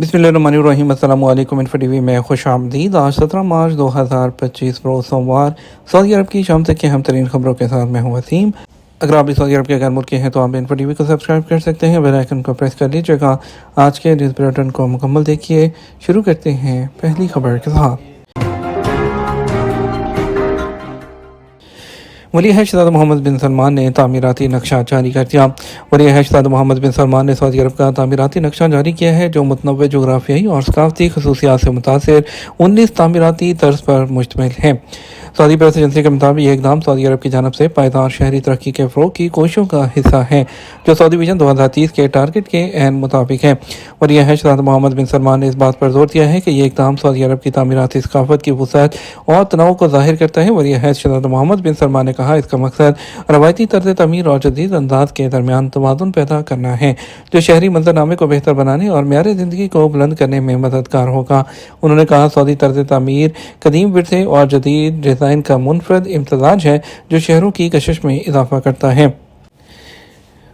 बिस्मिल्लाहिर्रहमानिर्रहीम। अस्सलाम वालेकुम। इन्फो टीवी में खुश आमदीद। आज 17 मार्च 2025 रोज़ सोमवार सऊदी अरब की शाम तक की अहम तरीन खबरों के साथ मैं हूँ वसीम। अगर आप भी सऊदी अरब के गैर मुल्की हैं तो आप इन्फो टीवी को सब्सक्राइब कर सकते हैं, बेल आइकन को प्रेस कर लीजिएगा। आज के न्यूज़ बुलेटिन को मुकम्मल देखिए। शुरू करते हैं पहली खबर के साथ। वली अहद शहज़ादा मोहम्मद बिन सलमान ने तामीराती नक्शा जारी कर दिया। वली अहद शहज़ादा मोहम्मद बिन सलमान ने सऊदी अरब का तामीराती नक्शा जारी किया है, जो मुतनव्वे जोग्राफियाई और सकाफती खसूसियात से मुतासिर 19 तामीराती तर्ज पर मुश्तमिल है। सऊदी प्रेस एजेंसी के मुताबिक ये इकदाम सऊदी अरब की जानब से पायदार शहरी तरक्की के फ़रोग़ की कोशिशों का हिस्सा है, जो सऊदी विजन 2030 के टारगेट के ऐन मुताबिक है। वली अहद शहज़ादा मोहम्मद बिन सलमान ने इस बात पर जोर दिया है कि ये इकदाम सऊदी अरब की तामीराती सकाफत की वसअत और तनोव को ज़ाहिर करता है। वली अहद शहज़ादा मोहम्मद बिन सलमान ने कहा, इसका मकसद रवायती तर्ज तमीर और जदीद अंदाज के दरमियान तवाज़ुन पैदा करना है, जो शहरी मंजरनामे को बेहतर बनाने और मेयार ज़िंदगी को बुलंद करने में मददगार होगा। उन्होंने कहा, सऊदी तर्ज तमीर कदीम विरसे और जदीद डिज़ाइन का मुनफरद इम्तज़ाज है, जो शहरों की कशिश में इजाफा करता है।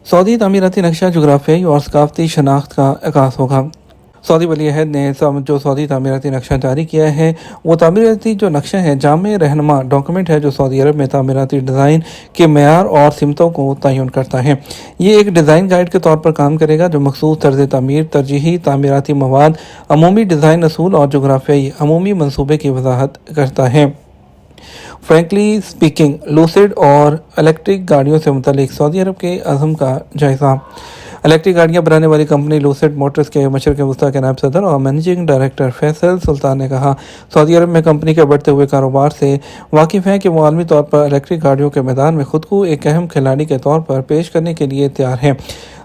सऊदी तामीराती नक्शा जोग्राफियाई और सकाफती शनाख्त का आगाज़ होगा। सऊदी वली अहद ने जो सऊदी तामीराती नक्शा जारी किया है, वो तामीराती जो नक्शा है जामे रहनुमा डॉक्यूमेंट है, जो सऊदी अरब में तामीराती डिज़ाइन के मेयार और सिमतों को तयन करता है। ये एक डिज़ाइन गाइड के तौर पर काम करेगा, जो मखसूस तर्ज तमीर, तरजीही तामीराती मवाद, अमूमी डिज़ाइन असूल और जोग्राफियाई अमूमी मनसूबे की वजाहत करता है। फ्रैंकली स्पीकिंग, लूसिड और इलेक्ट्रिक गाड़ियों से मुतल्लिक सऊदी अरब के अज़म का जायज़ा। इलेक्ट्रिक गाड़ियाँ बनाने वाली कंपनी लूसिड मोटर्स के मशरक़ वस्ती के नायब सदर और मैनेजिंग डायरेक्टर फैसल सुल्तान ने कहा, सऊदी अरब में कंपनी के बढ़ते हुए कारोबार से वाकिफ़ हैं कि वो आलमी तौर पर इलेक्ट्रिक गाड़ियों के मैदान में खुद को एक अहम खिलाड़ी के तौर पर पेश करने के लिए तैयार हैं।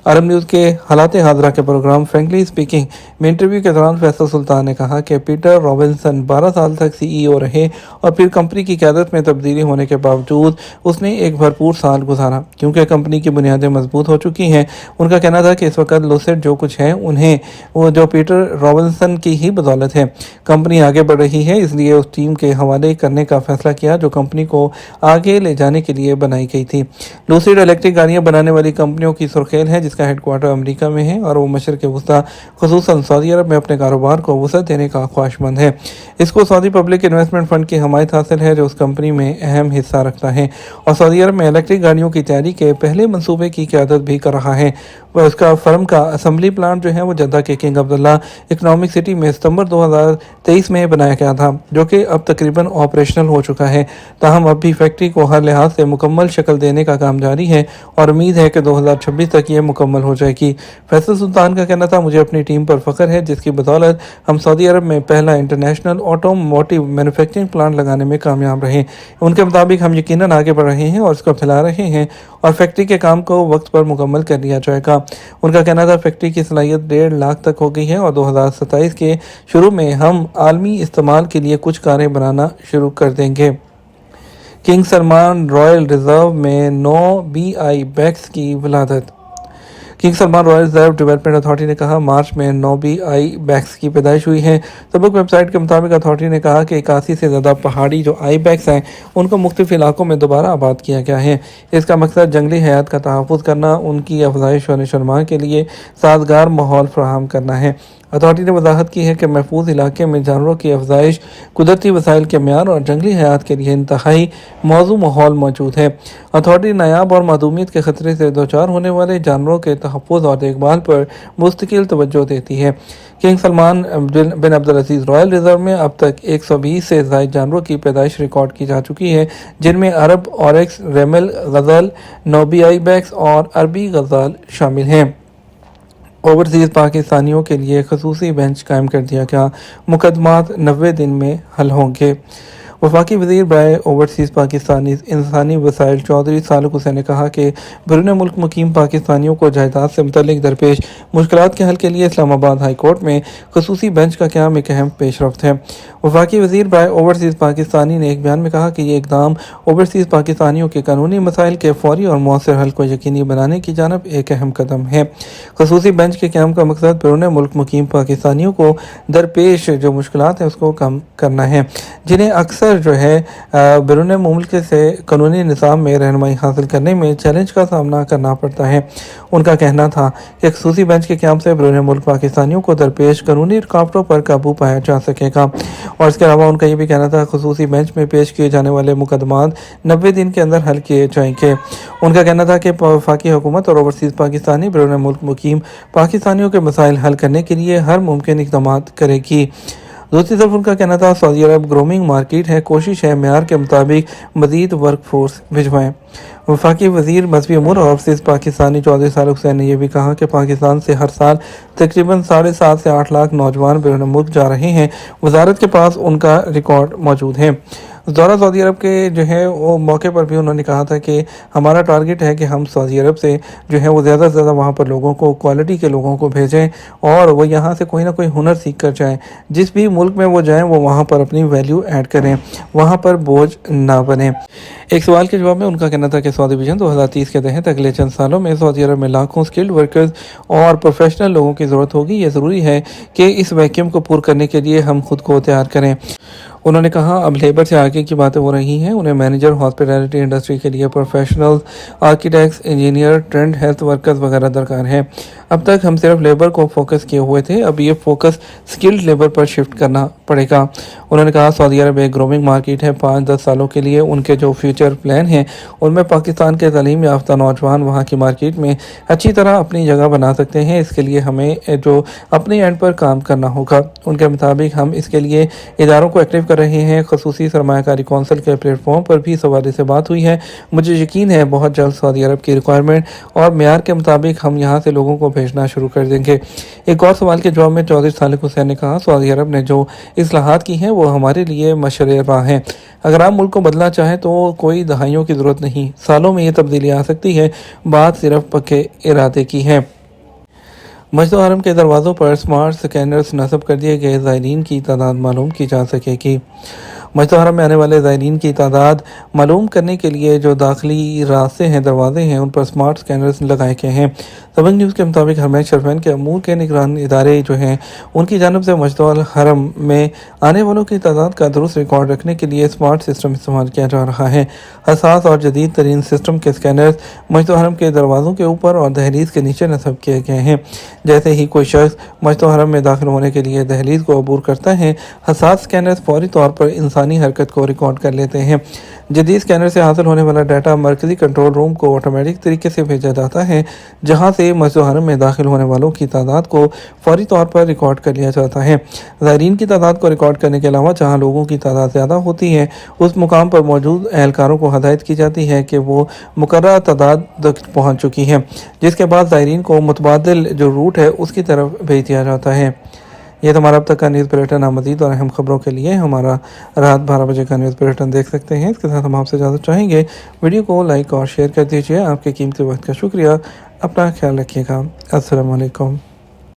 अरब न्यूज़ के हालात हाज़रा के प्रोग्राम फ्रैंकली स्पीकिंग में इंटरव्यू के दौरान फैसल सुल्तान ने कहा कि पीटर रॉबिन्सन 12 साल तक CEO रहे और फिर कंपनी की क़यादत में तब्दीली होने के बावजूद उसने एक भरपूर साल गुजारा, क्योंकि कंपनी की बुनियादें मजबूत हो चुकी हैं। उनका कहना था कि इस वक्त लूसिड जो कुछ है उन्हें वो जो पीटर रॉबिन्सन की ही बदौलत है। कंपनी आगे बढ़ रही है, इसलिए उस टीम के हवाले करने का फैसला किया जो कंपनी को आगे ले जाने के लिए बनाई गई थी। लूसिड इलेक्ट्रिक गाड़ियाँ बनाने वाली कंपनियों की सुर्खेल है, जिसका हेडक्वार्टर अमेरिका में है और वो मशरक़ वस्ती खुसूसन सऊदी अरब में अपने कारोबार को वसअत देने का ख्वाहिशमंद है। इसको सऊदी पब्लिक इन्वेस्टमेंट फ़ंड की हमायत हासिल है, जो उस कंपनी में अहम हिस्सा रखता है और सऊदी अरब में इलेक्ट्रिक गाड़ियों की तैयारी के पहले मनसूबे की क़यादत भी कर रहा है। वह उसका फर्म का असम्बली प्लांट जो है वो जद्दा के किंग अब्दुल्ला इकनॉमिक सिटी में सितंबर 2023 में बनाया गया था, जो कि अब तकरीबन ऑपरेशनल हो चुका है। ताहम अब भी फैक्ट्री को हर लिहाज से मुकम्मल शक्ल देने का काम जारी है और उम्मीद है कि 2026 तक ये मुकम्मल हो जाएगी। फैसल सुल्तान का कहना था, मुझे अपनी टीम पर फख्र है, जिसकी बदौलत हम सऊदी अरब में पहला इंटरनेशनल ऑटोमोटिव मैन्युफैक्चरिंग प्लांट लगाने में कामयाब रहे। उनके मुताबिक हम यकीनन आगे बढ़ रहे हैं और इसको फैला रहे हैं और फैक्ट्री के काम को वक्त पर मुकम्मल कर लिया जाएगा। उनका कहना था, फैक्ट्री की सलाहियत 1.5 लाख तक हो गई है और 2027 के शुरू में हम आलमी इस्तेमाल के लिए कुछ कारें बनाना शुरू कर देंगे। किंग सलमान रॉयल रिजर्व में 9 BI बैग्स की विलादत। King Salman royal reserve development authority ने कहा, मार्च में 9 BI बैग्स की पैदाइश हुई है। सबक वेबसाइट के मुताबिक अथॉरिटी ने कहा कि 81 से ज़्यादा पहाड़ी जो आई बैग्स हैं उनको मुख्तलिफ इलाकों में दोबारा आबाद किया गया है। इसका मकसद जंगली हयात का तहफ़्फ़ुज़ करना, उनकी अफज़ाइश और नशोनुमा के लिए साजगार माहौल फराहम करना है। अथॉरिटी ने वजाहत की है कि महफूज इलाके में जानवरों की अफजाइश, कुदरती वसाइल के म्यार और जंगली हयात के लिए इंतहाई मौजू माहौल मौजूद है। अथॉरिटी नायाब और मादूमियत के खतरे से दोचार होने वाले जानवरों के तहफ़्फ़ुज़ और देखभाल पर मुस्तकिल तवज्जो देती है। किंग सलमान बिन अब्दुल-अज़ीज़ रॉयल रिजर्व में अब तक 120 से ज़ायद जानवरों की पैदाइश रिकॉर्ड की जा चुकी है, जिनमें अरब ऑरेक्स, रेमल गज़ल, 9 BI बैग्स और अरबी गज़ल शामिल हैं। ओवरसीज़ पाकिस्तानियों के लिए खसूसी बेंच कायम कर दिया गया, मुकदमात 90 दिन में हल होंगे। वफाकी वज़ीर बराए ओवरसीज़ पाकिस्तानी इंसानी वसाइल चौधरी सालक हुसैन ने कहा कि बैरून मुल्क मुकीम पाकिस्तानियों को जायदाद से मुतल्लिक दरपेश मुश्किलात के हल के लिए इस्लामाबाद हाई कोर्ट में खसूसी बेंच का क़याम एक अहम पेशरफ्त है। वफाकी वज़ीर बराए ओवरसीज़ पाकिस्तानी ने एक बयान में कहा कि ये इक़दाम ओवरसीज़ पाकिस्तानियों के कानूनी मसाइल के फौरी और मौसर हल को यकीनी बनाने की जानब एक अहम कदम है। खसूसी बेंच के क़याम का मकसद बैरून मुल्क मुकीम पाकिस्तानियों को दरपेश जो मुश्किलात हैं उसको कम करना है, जिन्हें अक्सर اکثر جو ہے بیرون ملک سے قانونی نظام میں رہنمائی حاصل کرنے میں چیلنج کا سامنا کرنا پڑتا ہے۔ ان کا کہنا تھا کہ خصوصی بینچ کے قیام سے بیرون ملک پاکستانیوں کو درپیش قانونی رکاوٹوں پر قابو پایا جا سکے گا، اور اس کے علاوہ ان کا یہ بھی کہنا تھا خصوصی بینچ میں پیش کیے جانے والے مقدمات 90 دن کے اندر حل کیے جائیں گے۔ ان کا کہنا تھا کہ وفاقی حکومت اور اوورسیز پاکستانی بیرون ملک مقیم پاکستانیوں کے مسائل حل کرنے کے لیے ہر ممکن اقدامات کرے گی۔ دوسری طرف ان کا کہنا تھا سعودی عرب گرومنگ مارکیٹ ہے، کوشش ہے معیار کے مطابق مزید ورک فورس بھجوائیں۔ وفاقی وزیر مذہبی امور اور اوورسیز پاکستانی چودھری صالح حسین نے یہ بھی کہا کہ پاکستان سے ہر سال تقریباً 7.5 سے 8 لاکھ نوجوان بیرون ملک جا رہے ہیں۔ وزارت کے پاس ان کا ریکارڈ موجود ہے۔ دورہ سعودی عرب کے جو ہے وہ موقع پر بھی انہوں نے کہا تھا کہ ہمارا ٹارگٹ ہے کہ ہم سعودی عرب سے جو ہے وہ زیادہ سے زیادہ وہاں پر لوگوں کو، کوالٹی کے لوگوں کو بھیجیں اور وہ یہاں سے کوئی نہ کوئی ہنر سیکھ کر جائیں۔ جس بھی ملک میں وہ جائیں وہ وہاں پر اپنی ویلیو ایڈ کریں، وہاں پر بوجھ نہ بنیں۔ ایک سوال کے جواب میں ان کا کہنا تھا کہ سعودی ویژن 2030 کے تحت اگلے چند سالوں میں سعودی عرب میں لاکھوں سکلڈ ورکرز اور پروفیشنل لوگوں کی ضرورت ہوگی۔ یہ ضروری ہے کہ اس ویکیوم کو پور کرنے کے لیے ہم خود کو تیار کریں۔ انہوں نے کہا اب لیبر سے آگے کی باتیں ہو رہی ہیں، انہیں مینیجر، ہاسپٹیلٹی انڈسٹری کے لیے professionals, architects, engineer, trained health workers وغیرہ درکار ہیں۔ اب تک ہم صرف لیبر کو فوکس کیے ہوئے تھے، اب یہ فوکس سکلڈ لیبر پر شفٹ کرنا پڑے گا۔ انہوں نے کہا سعودی عرب ایک گرومنگ مارکیٹ ہے، 5-10 سالوں کے لیے ان کے جو فیوچر پلان ہیں ان میں پاکستان کے تعلیم یافتہ نوجوان وہاں کی مارکیٹ میں اچھی طرح اپنی جگہ بنا سکتے ہیں۔ اس کے لیے ہمیں جو اپنے اینڈ پر کام کرنا ہوگا۔ ان کے مطابق ہم اس کے لیے اداروں کو ایکٹیو کر رہے ہیں۔ خصوصی سرمایہ کاری کونسل کے پلیٹ فارم پر بھی اس حوالے سے بات ہوئی ہے۔ مجھے یقین ہے بہت جلد سعودی عرب کی ریکوائرمنٹ اور معیار کے مطابق ہم یہاں سے لوگوں کو بھیجنا شروع کر دیں گے۔ ایک اور سوال کے جواب میں چودھری صالح حسین نے کہا سعودی عرب نے جو اصلاحات کی ہیں وہ ہمارے لیے مشعل راہ ہیں۔ اگر آپ ملک کو بدلنا چاہیں تو کوئی دہائیوں کی ضرورت نہیں، سالوں میں یہ تبدیلی آ سکتی ہے، بات صرف پکے ارادے کی ہے۔ مسجد الحرم کے دروازوں پر سمارٹ سکینرز نصب کر دیے گئے، زائرین کی تعداد معلوم کی جا سکے گی۔ مسجد الحرم میں آنے والے زائرین کی تعداد معلوم کرنے کے لیے جو داخلی راستے ہیں، دروازے ہیں، ان پر سمارٹ سکینرز لگائے گئے ہیں۔ سبق نیوز کے مطابق حرمین شریفین کے امور کے نگران ادارے جو ہیں ان کی جانب سے مسجد الحرم میں آنے والوں کی تعداد کا درست ریکارڈ رکھنے کے لیے سمارٹ سسٹم استعمال کیا جا رہا ہے۔ حساس اور جدید ترین سسٹم کے سکینرز مسجد الحرم کے دروازوں کے اوپر اور دہلیز کے نیچے نصب کیے گئے ہیں۔ جیسے ہی کوئی شخص مسجد الحرم میں داخل ہونے کے لیے دہلیز کو عبور کرتا ہے، حساس سکینرز فوری طور پر انسانی حرکت کو ریکارڈ کر لیتے ہیں۔ جدید سکینر سے حاصل ہونے والا ڈیٹا مرکزی کنٹرول روم کو آٹومیٹک طریقے سے بھیجا جاتا ہے، جہاں سے مسجد الحرم میں داخل ہونے والوں کی تعداد کو فوری طور پر ریکارڈ کر لیا جاتا ہے۔ زائرین کی تعداد کو ریکارڈ کرنے کے علاوہ جہاں لوگوں کی تعداد زیادہ ہوتی ہے اس مقام پر موجود اہلکاروں کو ہدایت کی جاتی ہے کہ وہ مقررہ تعداد تک پہنچ چکی ہے، جس کے بعد زائرین کو متبادل جو روٹ ہے اس کی طرف بھیج دیا جاتا ہے۔ یہ ہمارا اب تک کا نیوز بلیٹن۔ مزید اور اہم خبروں کے لیے ہمارا رات 12 بجے کا نیوز بلیٹن دیکھ سکتے ہیں۔ اس کے ساتھ ہم آپ سے اجازت چاہیں گے، ویڈیو کو لائک اور شیئر کر دیجیے۔ آپ کے قیمتی وقت کا شکریہ۔ اپنا خیال رکھیے گا۔ السلام علیکم۔